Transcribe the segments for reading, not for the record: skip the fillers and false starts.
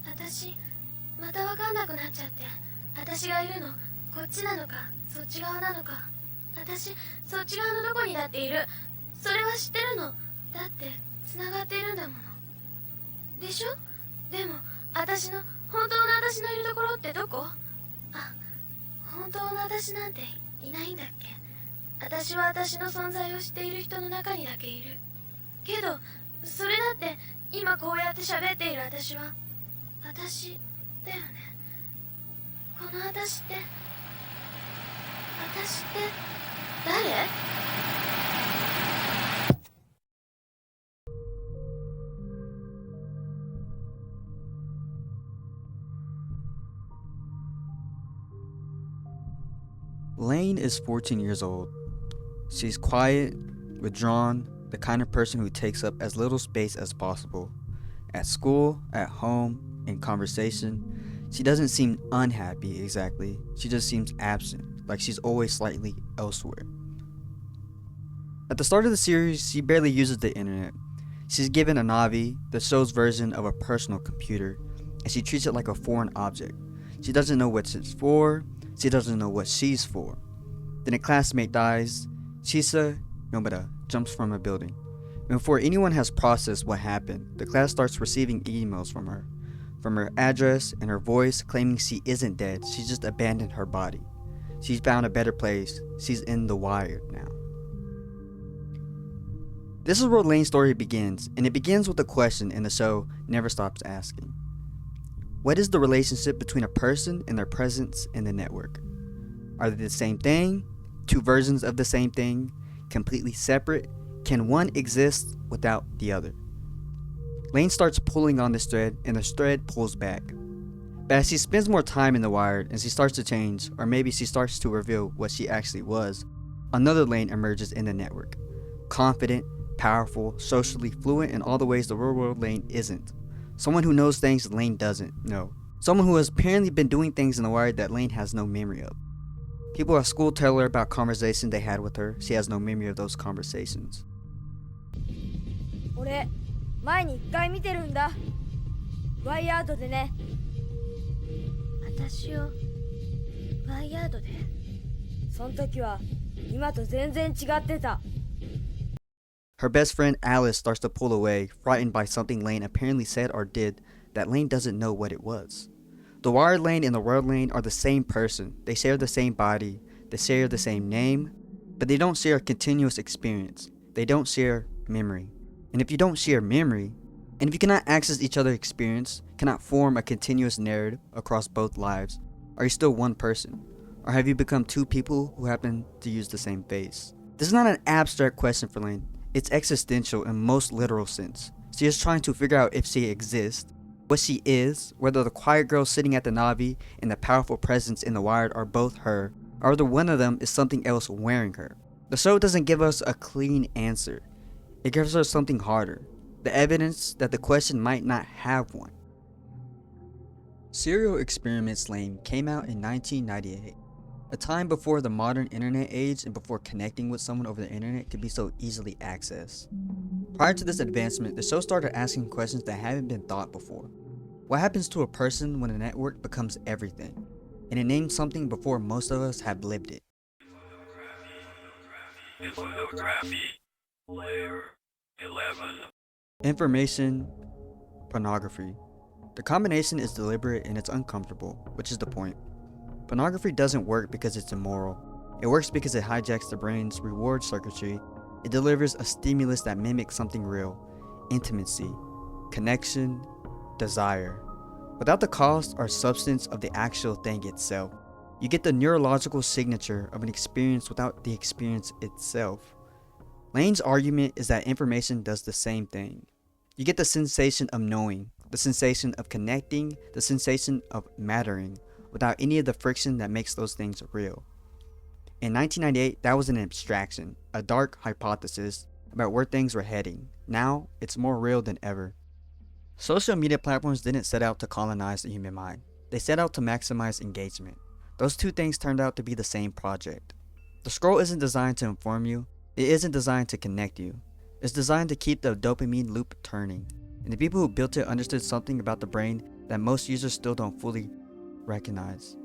私またわかんなくなっちゃって。私がいるのこっちなのかそっち側なのか。私そっち側のどこにだっている。それは知ってるの。だって繋がっているんだもの。でしょ。でも私の本当の私のいるところってどこ。あ、本当の私なんていないんだっけ。私は私の存在を知っている人の中にだけいるけど、それだって今こうやって喋っている私は私だよね。この私って誰。Lane is 14 years old. She's quiet, withdrawn, the kind of person who takes up as little space as possible. At school, at home, in conversation, she doesn't seem unhappy exactly. She just seems absent, like she's always slightly elsewhere. At the start of the series, she barely uses the internet. She's given a Navi, the show's version of a personal computer, and she treats it like a foreign object. She doesn't know what it's for, she doesn't know what she's for. Then a classmate dies. Chisa Nomura jumps from a building. And before anyone has processed what happened, the class starts receiving emails from her address and her voice claiming she isn't dead, she just abandoned her body. She's found a better place, she's in the wired now. This is where Lane's story begins, and it begins with a question and the show never stops asking. What is the relationship between a person and their presence in the network? Are they the same thing? Two versions of the same thing? Completely separate? Can one exist without the other? Lane starts pulling on this thread and the thread pulls back. But as she spends more time in the wired and she starts to change, or maybe she starts to reveal what she actually was, another Lane emerges in the network. Confident, powerful, socially fluent in all the ways the real world Lane isn't. Someone who knows things Lane doesn't know. Someone who has apparently been doing things in the wired that Lane has no memory of. People at school tell her about conversations they had with her. She has no memory of those conversations. 俺前に1回見てるんだ。ワイヤードでね。私をワイヤードで。その時は今と全然違ってた。Her best friend Alice starts to pull away, frightened by something Lane apparently said or did that Lane doesn't know what it was. The wired Lane and the world Lane are the same person. They share the same body, they share the same name, but they don't share a continuous experience. They don't share memory. And if you don't share memory, and if you cannot access each other's experience, cannot form a continuous narrative across both lives, are you still one person? Or have you become two people who happen to use the same face? This is not an abstract question for Lane. It's existential in most literal sense. She is trying to figure out if she exists, what she is, whether the quiet girl sitting at the Navi and the powerful presence in the wired are both her, or whether one of them is something else wearing her. The show doesn't give us a clean answer. It gives us something harder, the evidence that the question might not have one. Serial Experiments Lain came out in 1998. A time before the modern internet age and before connecting with someone over the internet could be so easily accessed. Prior to this advancement, the show started asking questions that haven't been thought before. What happens to a person when a network becomes everything? And it named something before most of us have lived it. Infornography. Layer 11. Information, pornography. The combination is deliberate and it's uncomfortable, which is the point. Pornography doesn't work because it's immoral. It works because it hijacks the brain's reward circuitry. It delivers a stimulus that mimics something real, intimacy, connection, desire, without the cost or substance of the actual thing itself. You get the neurological signature of an experience without the experience itself. Lane's argument is that information does the same thing. You get the sensation of knowing, the sensation of connecting, the sensation of mattering, without any of the friction that makes those things real. In 1998, that was an abstraction, a dark hypothesis about where things were heading. Now, it's more real than ever. Social media platforms didn't set out to colonize the human mind. They set out to maximize engagement. Those two things turned out to be the same project. The scroll isn't designed to inform you. It isn't designed to connect you. It's designed to keep the dopamine loop turning. and the people who built it understood something about the brain that most users still don't fully recognize.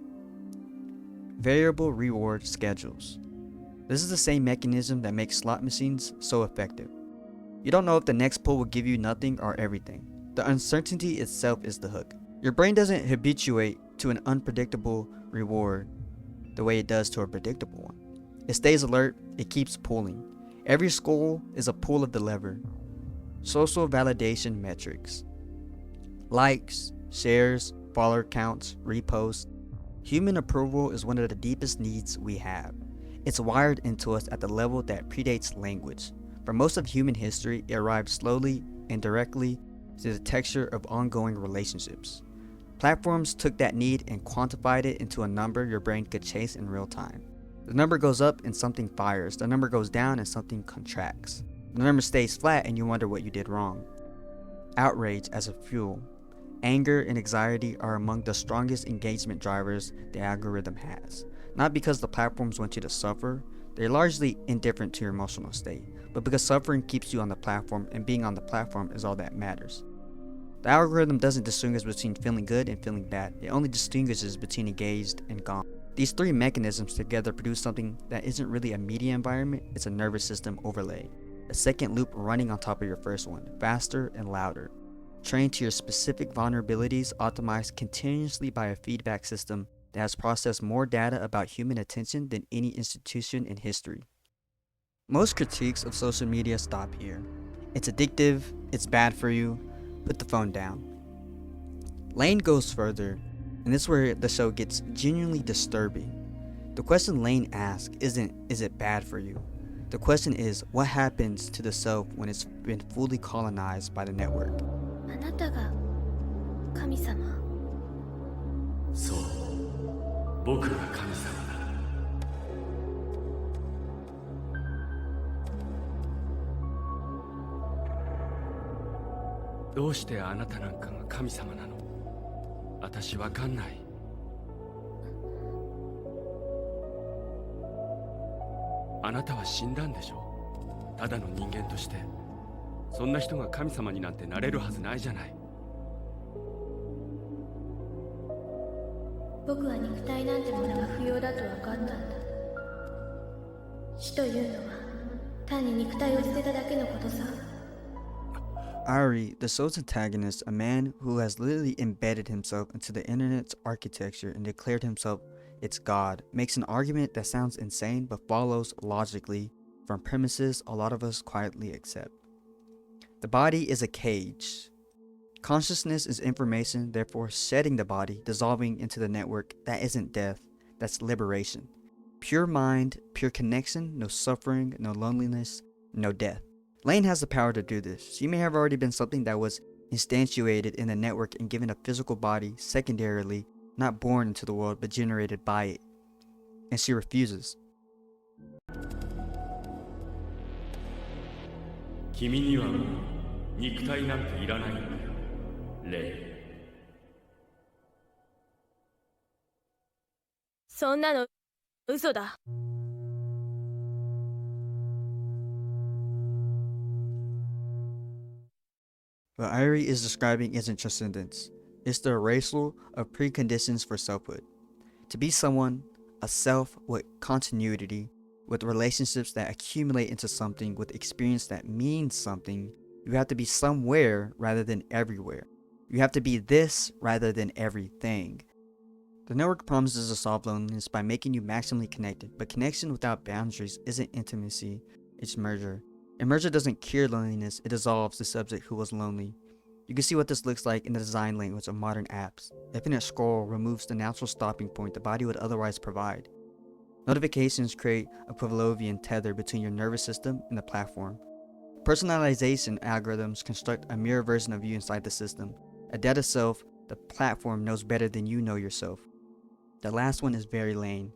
Variable reward schedules. This is the same mechanism that makes slot machines so effective. You don't know if the next pull will give you nothing or everything. The uncertainty itself is the hook. Your brain doesn't habituate to an unpredictable reward the way it does to a predictable one. It stays alert, it keeps pulling. Every scroll is a pull of the lever. Social validation metrics. Likes, shares, follower counts, reposts. Human approval is one of the deepest needs we have. It's wired into us at the level that predates language. For most of human history, it arrived slowly and directly through the texture of ongoing relationships. Platforms took that need and quantified it into a number your brain could chase in real time. The number goes up and something fires. The number goes down and something contracts. The number stays flat and you wonder what you did wrong. Outrage as a fuel. Anger and anxiety are among the strongest engagement drivers the algorithm has. Not because the platforms want you to suffer, they're largely indifferent to your emotional state, but because suffering keeps you on the platform and being on the platform is all that matters. The algorithm doesn't distinguish between feeling good and feeling bad, it only distinguishes between engaged and gone. These three mechanisms together produce something that isn't really a media environment, it's a nervous system overlay. A second loop running on top of your first one, faster and louder. Trained to your specific vulnerabilities, optimized continuously by a feedback system that has processed more data about human attention than any institution in history. Most critiques of social media stop here. It's addictive, it's bad for you, put the phone down. Lain goes further, and this is where the show gets genuinely disturbing. The question Lain asks isn't, is it bad for you? The question is, what happens to the self when it's been fully colonized by the network? あなたが神様。そう僕が神様だどうしてあなたなんかが神様なの私わかんないあなたは死んだんでしょただの人間としてそんな人が神様になんてなれるはずないじゃない僕は肉体なんてものが不要だと分かったんだ死というのは単に肉体を捨てただけのことさ Ari, the show's antagonist, a man who has literally embedded himself into the internet's architecture and declared himself its god, makes an argument that sounds insane but follows logically from premises a lot of us quietly accept. The body is a cage. Consciousness is information, therefore shedding the body, dissolving into the network. That isn't death, that's liberation. Pure mind, pure connection, no suffering, no loneliness, no death. Lain has the power to do this. She may have already been something that was instantiated in the network and given a physical body, secondarily, not born into the world but generated by it. And she refuses. 君にはもう肉体なんていらないんだよレイそんなの嘘だ What Irie is describing isn't transcendence. It's the erasal of preconditions for selfhood. To be someone, a self with continuity, with relationships that accumulate into something, with experience that means something, you have to be somewhere rather than everywhere. You have to be this rather than everything. The network promises to solve loneliness by making you maximally connected, but connection without boundaries isn't intimacy, it's merger. And merger doesn't cure loneliness, it dissolves the subject who was lonely. You can see what this looks like in the design language of modern apps. Infinite scroll removes the natural stopping point the body would otherwise provide. Notifications create a Pavlovian tether between your nervous system and the platform. Personalization algorithms construct a mirror version of you inside the system. A data self the platform knows better than you know yourself. The last one is very Lain.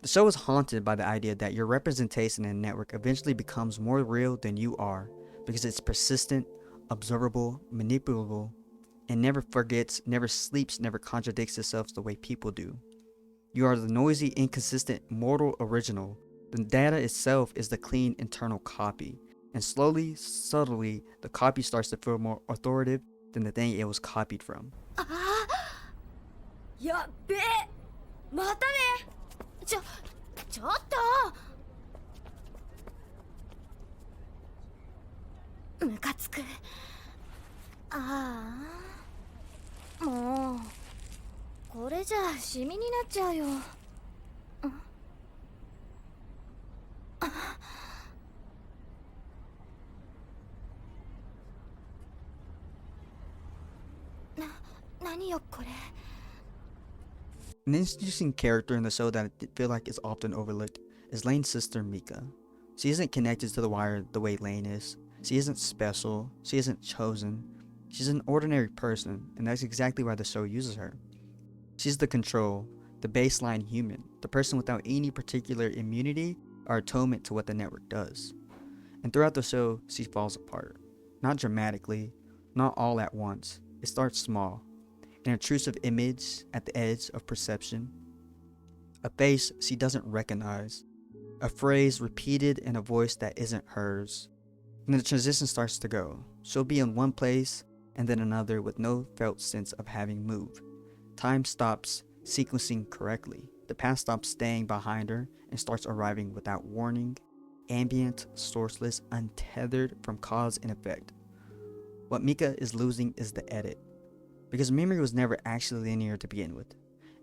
The show is haunted by the idea that your representation in a network eventually becomes more real than you are because it's persistent, observable, manipulable, and never forgets, never sleeps, never contradicts itself the way people do. You are the noisy, inconsistent, mortal original. The data itself is the clean internal copy. And slowly, subtly, the copy starts to feel more authoritative than the thing it was copied from. やっべえまたねちょっとムカつく。ああもうこれじゃシミになっちゃうよ。何よこれ。 An interesting character in the show that I feel like is often overlooked is Lane's sister Mika. She isn't connected to the wire the way Lane is. She isn't special, she isn't chosen. She's an ordinary person, and that's exactly why the show uses her. She's the control, the baseline human, the person without any particular immunity or atonement to what the network does. And throughout the show, she falls apart. Not dramatically, not all at once. It starts small. An intrusive image at the edge of perception. A face she doesn't recognize. A phrase repeated in a voice that isn't hers. And the transition starts to go. She'll be in one place and then another with no felt sense of having moved. Time stops sequencing correctly. The past stops staying behind her and starts arriving without warning, ambient, sourceless, untethered from cause and effect. What Mika is losing is the edit. Because memory was never actually linear to begin with.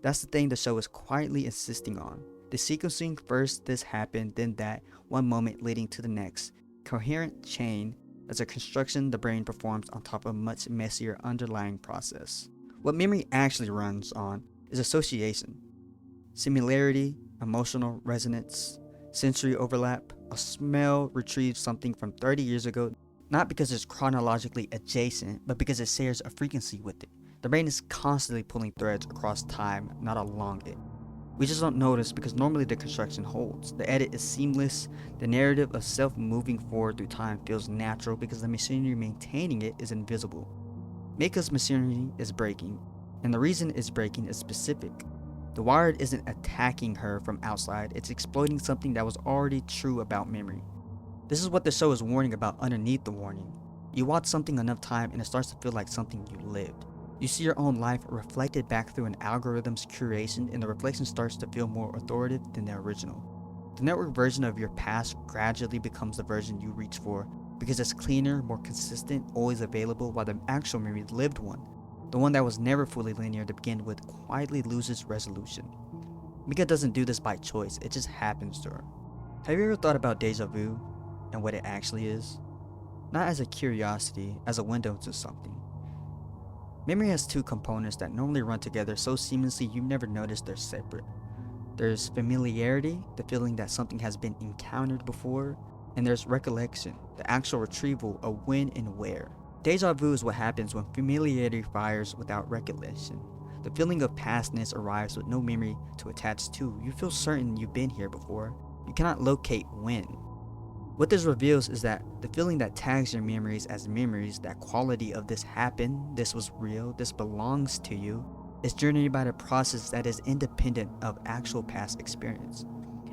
That's the thing the show is quietly insisting on. The sequencing, first this happened, then that, one moment leading to the next. Coherent chain as a construction the brain performs on top of a much messier underlying process. What memory actually runs on is association. Similarity, emotional resonance, sensory overlap. A smell retrieves something from 30 years ago, not because it's chronologically adjacent, but because it shares a frequency with it. The brain is constantly pulling threads across time, not along it. We just don't notice because normally the construction holds. The edit is seamless. The narrative of self moving forward through time feels natural because the machinery maintaining it is invisible. Mika's machinery is breaking, and the reason it's breaking is specific. The Wired isn't attacking her from outside, it's exploiting something that was already true about memory. This is what the show is warning about underneath the warning. You watch something enough time and it starts to feel like something you lived. You see your own life reflected back through an algorithm's curation, and the reflection starts to feel more authoritative than the original. The network version of your past gradually becomes the version you reach for because it's cleaner, more consistent, always available, while the actual memory lived one, the one that was never fully linear to begin with, quietly loses resolution. Mika doesn't do this by choice, it just happens to her. Have you ever thought about deja vu and what it actually is? Not as a curiosity, as a window to something. Memory has two components that normally run together so seamlessly you never notice they're separate. There's familiarity, the feeling that something has been encountered before, and there's recollection, the actual retrieval of when and where. Deja vu is what happens when familiarity fires without recollection. The feeling of pastness arrives with no memory to attach to. You feel certain you've been here before. You cannot locate when. What this reveals is that the feeling that tags your memories as memories, that quality of this happened, this was real, this belongs to you, is generated by the process that is independent of actual past experience.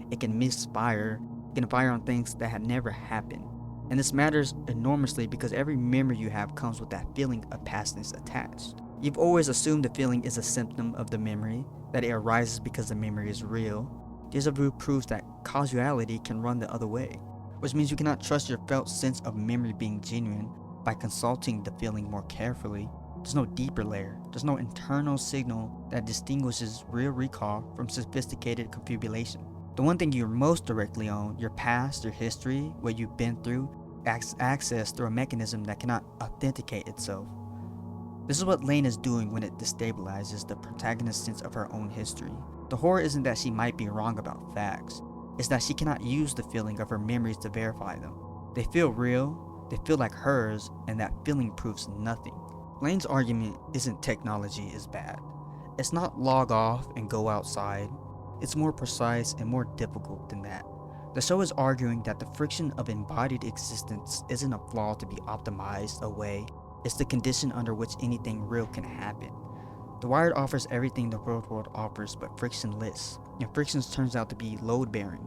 It can misfire, it can fire on things that had never happened. And this matters enormously because every memory you have comes with that feeling of pastness attached. You've always assumed the feeling is a symptom of the memory, that it arises because the memory is real. Deja vu proves that causality can run the other way, which means you cannot trust your felt sense of memory being genuine by consulting the feeling more carefully. There's no deeper layer, there's no internal signal that distinguishes real recall from sophisticated confabulation. The one thing you most directly own, your past, your history, what you've been through, access through a mechanism that cannot authenticate itself. This is what Lane is doing when it destabilizes the protagonist's sense of her own history. The horror isn't that she might be wrong about facts, it's that she cannot use the feeling of her memories to verify them. They feel real, they feel like hers, and that feeling proves nothing. Lane's argument isn't technology is bad. It's not log off and go outside. It's more precise and more difficult than that. The show is arguing that the friction of embodied existence isn't a flaw to be optimized away, it's the condition under which anything real can happen. The Wired offers everything the real world offers but frictionless, and frictions turns out to be load-bearing.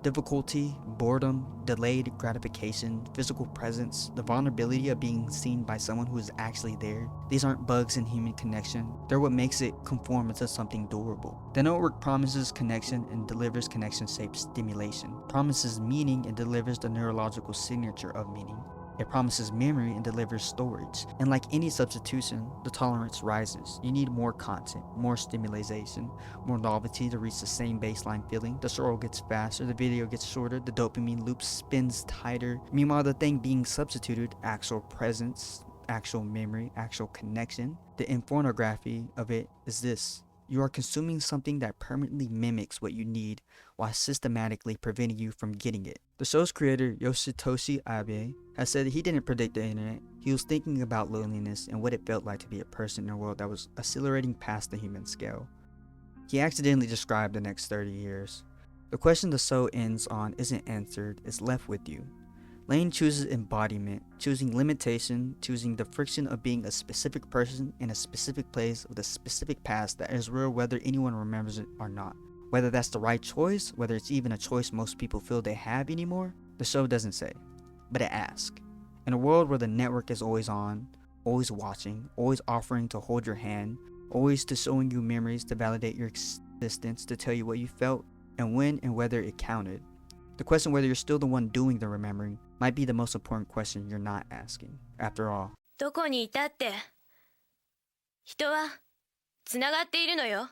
Difficulty, boredom, delayed gratification, physical presence, the vulnerability of being seen by someone who is actually there. These aren't bugs in human connection. They're what makes it conform into something durable. The network promises connection and delivers connection-shaped stimulation, promises meaning and delivers the neurological signature of meaning. It promises memory and delivers storage. And like any substitution, the tolerance rises. You need more content, more stimulation, more novelty to reach the same baseline feeling. The scroll gets faster, the video gets shorter, the dopamine loop spins tighter. Meanwhile, the thing being substituted, actual presence, actual memory, actual connection. The infornography of it is this. You are consuming something that permanently mimics what you need while systematically preventing you from getting it. The show's creator, Yoshitoshi Abe, has said he didn't predict the internet. He was thinking about loneliness and what it felt like to be a person in a world that was accelerating past the human scale. He accidentally described the next 30 years. The question the show ends on isn't answered, it's left with you. Lain chooses embodiment, choosing limitation, choosing the friction of being a specific person in a specific place with a specific past that is real whether anyone remembers it or not. Whether that's the right choice, whether it's even a choice most people feel they have anymore, the show doesn't say, but it asks. In a world where the network is always on, always watching, always offering to hold your hand, always to showing you memories to validate your existence, to tell you what you felt, and when and whether it counted, the question whether you're still the one doing the remembering might be the most important question you're not asking. After all, どこにいたって人はつながっているのよ。